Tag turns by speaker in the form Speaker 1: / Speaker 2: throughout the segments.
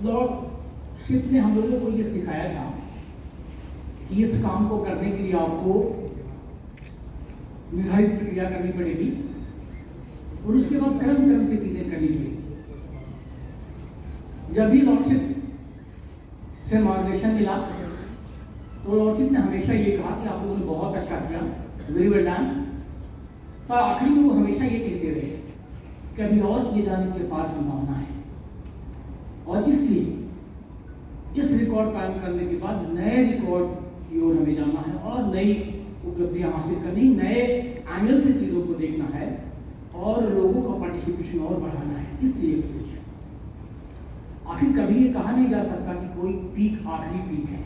Speaker 1: Lordship ने हम लोगों को ये सिखाया था कि इस काम को करने के लिए आपको निर्धारित प्रक्रिया करनी पड़ेगी और उसके बाद क्रम से चीजें करनी पड़ेगी। जब भी लॉर्डशिप से मार्गदर्शन मिला तो लॉर्डशिप ने हमेशा ये कहा कि आप लोगों ने बहुत अच्छा किया, वेरी वेल डन। पर आखिर में वो हमेशा ये कहते रहे कि अभी और किए जाने की अपार संभावना है और इसलिए इस रिकॉर्ड कायम करने के बाद नए रिकॉर्ड की ओर हमें जाना है और नई उपलब्धियां हासिल करनी, नए एंगल से चीजों को देखना है और लोगों का पार्टिसिपेशन और बढ़ाना है। इसलिए आखिर कभी ये कहा नहीं जा सकता कि कोई पीक आखिरी पीक है।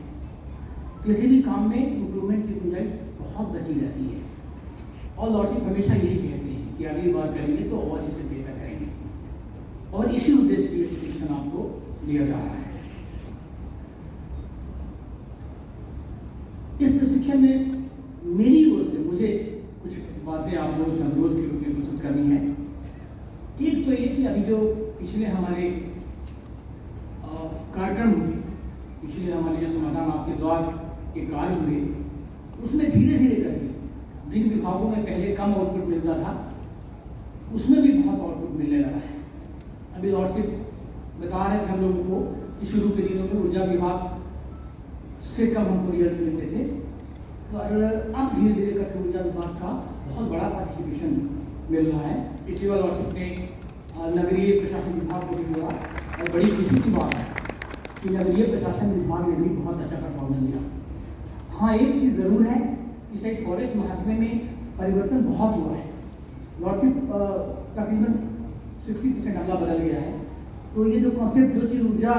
Speaker 1: किसी भी काम में इंप्रूवमेंट की गुंजाइश बहुत बची रहती है और लॉर्डशिप हमेशा यही कहते हैं कि अगली बार करेंगे तो और इससे बेहतर करेंगे और इसी उद्देश्य के लिए प्रशिक्षण आपको दिया जा रहा है। इस प्रशिक्षण में मेरी ओर से मुझे कुछ बातें आप लोगों से अनुरोध के रूप में प्रस्तुत करनी है। एक तो ये कि अभी जो पिछले हमारे कार्यक्रम हुए, पिछले हमारे जो समाधान आपके द्वार के कार्य हुए, उसमें धीरे धीरे करके जिन विभागों में पहले कम आउटपुट मिलता था उसमें भी बहुत आउटपुट मिलने लगा है। अभी लॉर्डशिप बता रहे थे हम लोगों को कि शुरू के दिनों में ऊर्जा विभाग से कम हमको रिजल्ट मिलते थे, पर अब धीरे धीरे करके ऊर्जा विभाग का बहुत बड़ा पार्टिसिपेशन मिल रहा है। पिछली बार लॉर्डशिप ने नगरीय प्रशासन विभाग को भी जोड़ा और बड़ी खुशी की बात है कि नगरीय प्रशासन विभाग ने भी बहुत अच्छा परफॉर्मेंस दिया। हाँ, एक चीज़ ज़रूर है कि शायद फॉरेस्ट महकमे में परिवर्तन बहुत हुआ है। लॉर्डशिप तकरीबन 60% अगला बदल गया है। तो ये जो कॉन्सेप्ट जो चीज़ ऊर्जा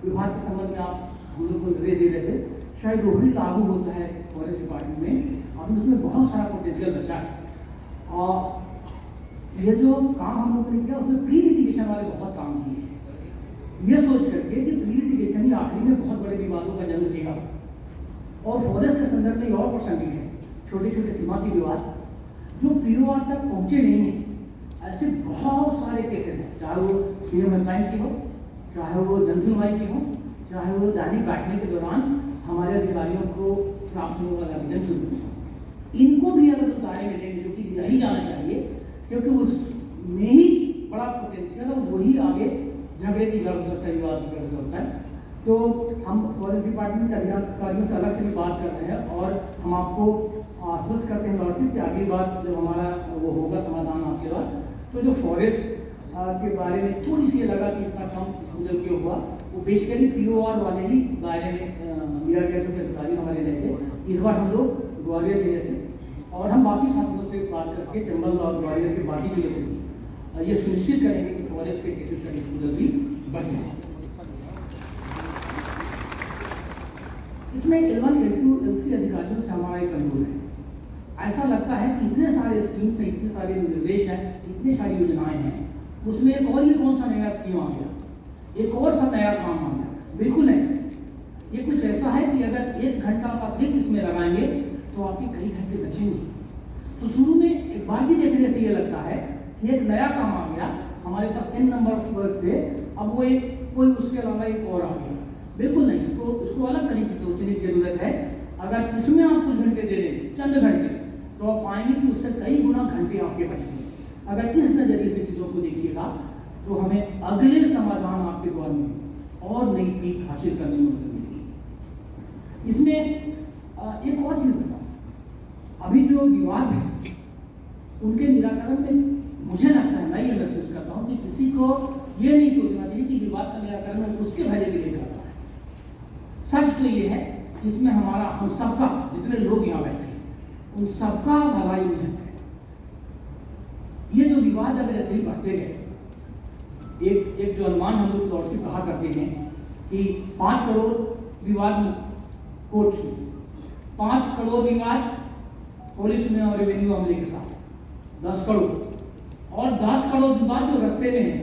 Speaker 1: विभाग के संबंध में आप हम लोग को दे रहे थे, शायद वो भी लागू होता है फॉरेस्ट डिपार्टमेंट में। अभी उसमें बहुत सारा पोटेंशियल बचा है और ये जो काम हम लोगों ने किया उसमें प्री लिटिगेशन वाले बहुत काम किए हैं, ये सोच करके कि प्री लिटिगेशन ही आखिरी में बहुत बड़े विवादों का जन्म देगा। और फॉरेस्ट के संदर्भ में और प्रासंगिक है, छोटे छोटे सीमांती विवाद जो पीओआर तक पहुंचे नहीं हैं, ऐसे बहुत सारे केसेस हैं, चाहे वो सीएम हेल्पलाइन की हो, चाहे वो जन सुनवाई की हो, चाहे वो दैनिक बैठने के दौरान हमारे अधिकारियों को प्राप्त होने वाला आवेदन शुरू हो। इनको भी अगर उतारे मिलेंगे जो कि यही जाना चाहिए, क्योंकि उसमें ही बड़ा पोटेंशियल और वही आगे झगड़े की जरूरत होता है, विवाद की जरूरत होता है। तो हम फॉरेस्ट डिपार्टमेंट के अधिकारियों से अलग से भी बात कर रहे हैं और हम आपको आश्वस्त करते हैं लॉर्डशिप कि अगली बार जब हमारा वो होगा समाधान आपके बाद, तो जो फॉरेस्ट के बारे में थोड़ी सी लगा कि इतना कम सुंदर क्यों हुआ, वो बेसिकली पीओआर वाले ही दायरे में लिया गया जो अधिकारी हमारे रहे थे। इस बार हम लोग ग्वालियर जिले से और हम बाकी साथियों से बात करके चंबल और ग्वालियर के बाकी जिले से ये सुनिश्चित करेंगे कि फॉरेस्ट के केसेस का डिस्पोजल भी बढ़ जाए। इसमें L1, L2, L3 अधिकारियों से हमारा एक अनुरोध है। ऐसा लगता है कि इतने सारे स्कीम्स हैं, इतने सारे निर्देश हैं, इतनी सारी योजनाएं हैं, उसमें एक और ये कौन सा नया स्कीम आ गया, एक और सा नया काम आ गया? बिल्कुल नहीं। ये कुछ ऐसा है कि अगर 1 घंटा आप अतिरिक्त इसमें लगाएंगे तो आपके कई घंटे बचेंगे। तो शुरू में एक बार ही देखने से ये लगता है कि एक नया काम आ गया, हमारे पास n नंबर ऑफ वर्क थे, अब वो एक कोई उसके अलावा एक और आ गया। बिल्कुल नहीं, इसको अलग तरीके से सोचने की जरूरत है। अगर इसमें आप कुछ घंटे दे दें, चंद घंटे, तो आप पाएंगे कि उससे कई गुना घंटे आपके बचेंगे। अगर इस नजरिए से चीजों को देखिएगा तो हमें अगले समाधान आपके द्वारा में और नई पीक हासिल करने में मदद मिलेगी। इसमें एक और चीज बताऊं, अभी जो विवाद है उनके निराकरण में मुझे लगता है, मैं ये महसूस करता हूँ कि किसी को ये नहीं सोचना चाहिए कि विवाद का निराकरण उसके भले के लिए करता है। सच तो ये है कि इसमें हमारा, हम सबका, जितने लोग यहाँ बैठे हैं उन सबका भलाई निहित है। ये जो विवाद अगर ऐसे ही बढ़ते गए, एक जो अनुमान हम लोग तौर से कहा करते हैं कि 5 करोड़ विवाद कोर्ट में, 5 करोड़ विवाद पुलिस में और रेवेन्यू मामले के साथ, 10 करोड़, और 10 करोड़ विवाद जो रास्ते में है,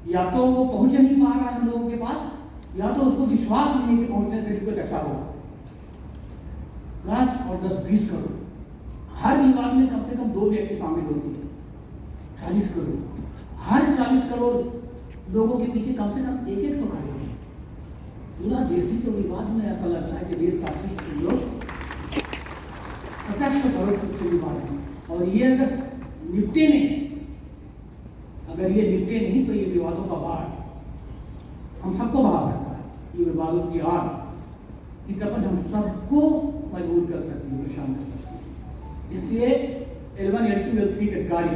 Speaker 1: या तो वो पहुंच नहीं पा रहा है हम लोगों के पास, या तो उसको विश्वास नहीं है कि पहुंचने से कोई अच्छा होगा। 10 और 10 20 करोड़, हर विवाद में कम से कम 2 व्यक्ति शामिल होते हैं। 40 करोड़, हर 40 करोड़ लोगों के पीछे कम से कम एक तो खड़े हैं। पूरा देश ही तो विवाद में ऐसा लगता है कि देश काफी लोग प्रत्यक्ष परोक्ष से विवाद है। और ये अगर निपटे नहीं, तो ये विवादों का बाढ़ हम सबको बहा सकता है। ये विवादों की आग की तपन हम सबको मजबूर कर सकती है, परेशान कर सकती है। इसलिए L1, L2, L3 के कार्य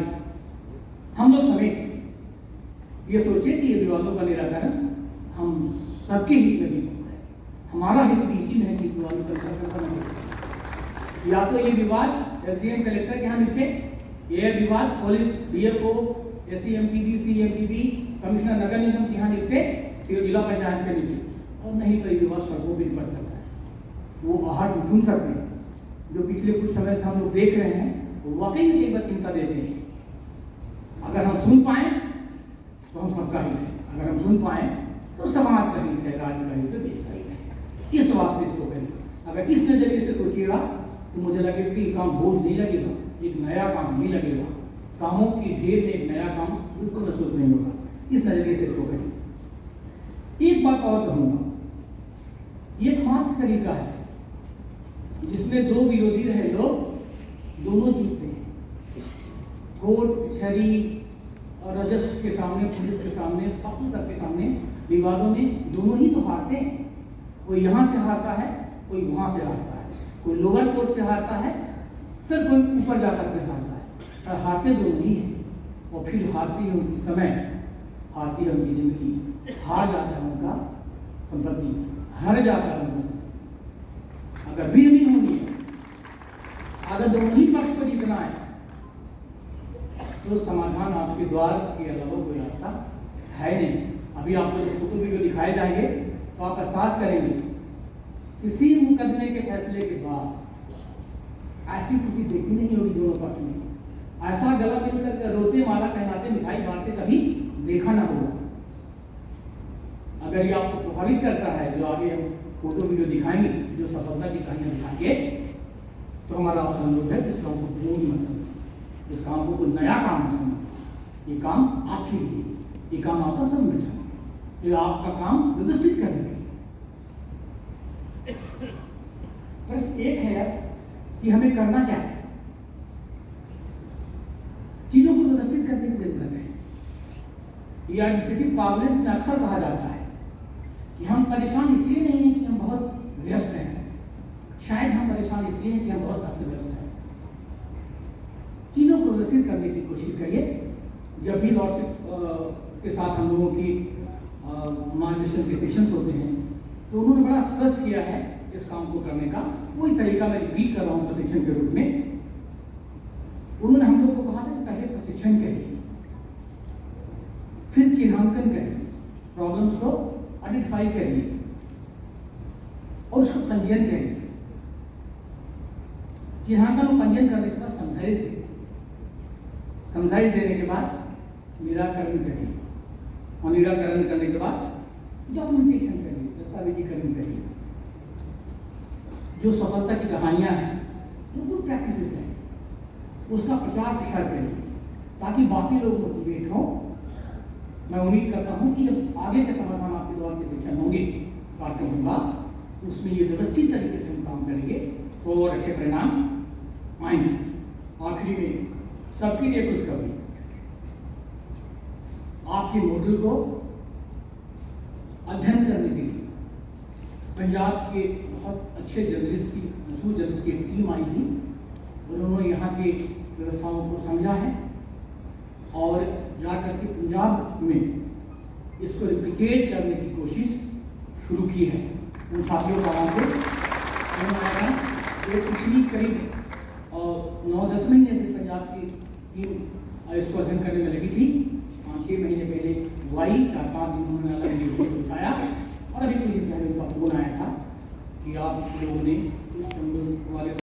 Speaker 1: हम लोग समेत ये सोचे कि ये विवादों का निराकरण हम सबके हित में भी है। हमारा हित भी इसी में है कि विवादों का निराकरण हो। या तो ये विवाद SDM कलेक्टर के यहाँ निपटे, ये विवाद police, DFO, SCMPB, CMPB, commissioner नगर निगम के यहाँ निपटे, फिर जिला पंचायत के निपटे। और नहीं तो ये विवाद सड़कों पर बढ़ सकता है। वो आहट सुन सकते हैं जो पिछले कुछ समय से हम लोग देख रहे हैं, वो वाकई में एक बार चिंता देते हैं। अगर हम सुन पाए तो हम सबका हित है, अगर हम सुन पाए तो समाज का हित है, राज्य का हित है, देश का हित है। इस वास्ते इसको करें। अगर इस नजरिए से सोचिएगा तो मुझे लगेगा कि काम बोझ नहीं लगेगा, एक नया काम नहीं लगेगा, कामों की ढेर में एक नया काम बिल्कुल महसूस नहीं होगा। इस नजरिए से इसको करें। एक बात और कहूँगा, ये एकमात्र तरीका है जिसमें दो विरोधी रहे लोग दोनों जीतते हैं। कोर्ट कचहरी और राजस्व के सामने, पुलिस के सामने, बाकी सबके सामने विवादों में दोनों ही तो हारते हैं। कोई यहाँ से हारता है, कोई वहाँ से हारता है, कोई लोअर कोर्ट से हारता है, फिर कोई ऊपर जाकर के हारता है, पर हारते दोनों ही हैं। और फिर हारती है उनकी समय, हारती है उनकी जिंदगी, हार जाता है उनका संपत्ति, हार जाता है उनका। अगर भीड़ नहीं होनी है, अगर दोनों ही पक्ष को जीतना है, तो समाधान आपके द्वार के अलावा कोई रास्ता है नहीं। अभी आपको इस फोटो वीडियो दिखाए जाएंगे तो आप एहसास करेंगे किसी मुकदमे के फैसले के बाद ऐसी किसी देखी नहीं होगी दोनों पक्ष में। ऐसा गला मिलकर रोते, माला पहनाते, मिठाई बांटते कभी देखा ना होगा। अगर ये आपको प्रभावित करता है, जो आगे हम फोटो वीडियो दिखाएंगे, जो सफलता की कहानियां दिखाएंगे, तो हमारा अनुरोध है इस काम को पूर्ण मत समझो, इस काम को कोई नया काम मत समझो। ये काम आपके लिए, ये काम आपका संरक्षण, ये आपका काम व्यवस्थित करने के लिए। प्रश्न एक है कि हमें करना क्या है। चीजों को व्यवस्थित करने की जरूरत है। ये एडमिनिस्ट्रेटिव प्रॉब्लम्स में अक्सर कहा जाता है कि हम परेशान इसलिए नहीं हैं कि हम बहुत व्यस्त हैं, शायद हम परेशान इसलिए हैं कि हम बहुत अस्त व्यस्त हैं। चीज़ों को व्यवस्थित करने की कोशिश करिए। जब भी लॉर्डशिप के साथ हम लोगों की मार्गदर्शन के सेशंस होते हैं, तो उन्होंने बड़ा स्ट्रेस किया है इस काम को करने का। वही तरीका मैं रिपीट कर रहा हूँ प्रशिक्षण के रूप में। उन्होंने हम लोग को कहा था कि पहले प्रशिक्षण करिए, फिर चिन्हांकन करिए, प्रॉब्लम्स को आइडेंटिफाई करिए और उसको पंजीयन करिए। चिन्हांकन और पंजीयन करने के बाद समझाइश दें, समझाइश देने के बाद निराकरण करिए, और निराकरण करने के बाद डॉक्यूमेंटेशन करिए, दस्तावेजीकरण करिए। जो सफलता की कहानियां हैं, जो गुड प्रैक्टिसेस हैं, उसका प्रचार प्रसार करिए ताकि बाकी लोग मोटिवेट हों। मैं उम्मीद करता हूं कि जब आगे के समाधान आपके द्वारा के शिक्षण होंगे, कार्यक्रम होगा, तो उसमें ये व्यवस्थित तरीके से हम काम करेंगे तो और अच्छे परिणाम आएंगे। आखिरी में सबके लिए खुशखबरी, आपके मॉडल को अध्ययन करने के लिए पंजाब के बहुत अच्छे जर्नलिस्ट की, मशहूर जर्नलिस्ट की एक टीम आई थी। उन्होंने यहाँ के व्यवस्थाओं को समझा है और जाकर के पंजाब में इसको रिप्लिकेट करने की कोशिश शुरू की है। उन साथियों का नाम से पिछली करीब 9-10 महीने से पंजाब की टीम इसको अध्ययन करने में लगी थी। 5-6 महीने पहले हुई, 4-5 दिन उन्होंने अलग बताया, और अभी कुछ दिन पहले उनका फोन आया था कि आप लोगों ने इस वाले